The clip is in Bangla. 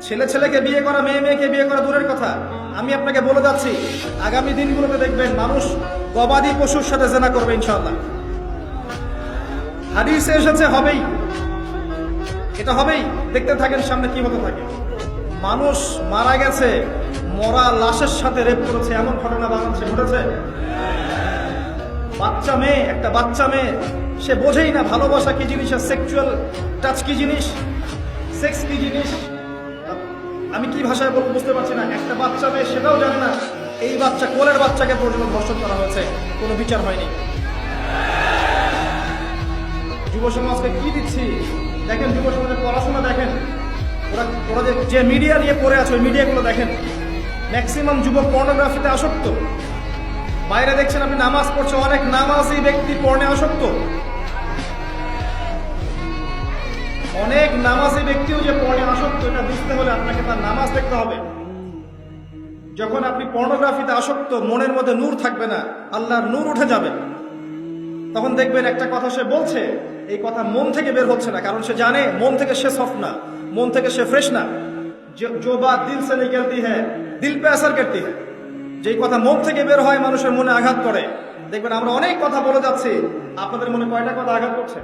ছেলে ছেলেকে বিয়ে করা, মেয়ে মেয়েকে বিয়ে করা দূরের কথা, আমি আপনাকে বলে যাচ্ছি আগামী দিনগুলোতে দেখবেন মানুষ গবাদি পশুর সাথে জেনা করবে ইনশাআল্লাহ। হাদিসে এসেছে হবেই, এটা হবেই। দেখতে থাকেন সামনে কি হতে থাকে। মানুষ মারা গেছে, মরা লাশের সাথে রেপ করেছে, এমন ঘটনা বাংলাদেশে ঘটেছে। বাচ্চা মেয়ে, একটা বাচ্চা মেয়ে, সে বোঝেই না ভালোবাসা কি জিনিস, সেক্সুয়াল টাচ কি জিনিস, সেক্স কি জিনিস, আমি কি ভাষায় বলবো বুঝতে পারছি না। একটা বাচ্চা মেয়ে সেটাও জানে না। এই বাচ্চা, কোলের বাচ্চাকে পর্যন্ত ধর্ষণ করা হয়েছে, কোনো বিচার হয়নি। যুব সমাজকে কি দিচ্ছি দেখেন, যুব সমাজের পড়াশোনা দেখেন, ওরা যে মিডিয়া নিয়ে পড়ে আছে ওই মিডিয়াগুলো দেখেন, ম্যাক্সিমাম যুবক পর্নোগ্রাফিতে আসক্ত। বাইরে দেখছেন আপনি নামাজ পড়ছে, অনেক নামাজি ব্যক্তি পর্নে আসক্ত। অনেক নামাজি ব্যক্তিও যে পর্নে আসক্ত, এটা বুঝতে হলে আপনাকে তার নামাজ দেখতে হবে। যখন আপনি পর্নোগ্রাফিতে আসক্ত, মনের মধ্যে নূর থাকবে না, আল্লাহর নূর উঠে যাবে। তখন দেখবেন একটা কথা সে বলছে, এই কথা মন থেকে বের হচ্ছে না, কারণ সে জানে মন থেকে সে সফট না, মন থেকে সে ফ্রেশ না। जो बात दिल से निकलती है दिल पे असर करती है। যেই কথা মন থেকে বের হয় মানুষের মনে আঘাত করে। দেখবেন আমরা অনেক কথা বলে যাচ্ছি, আপনাদের মনে কয়টা কথা আঘাত করছে?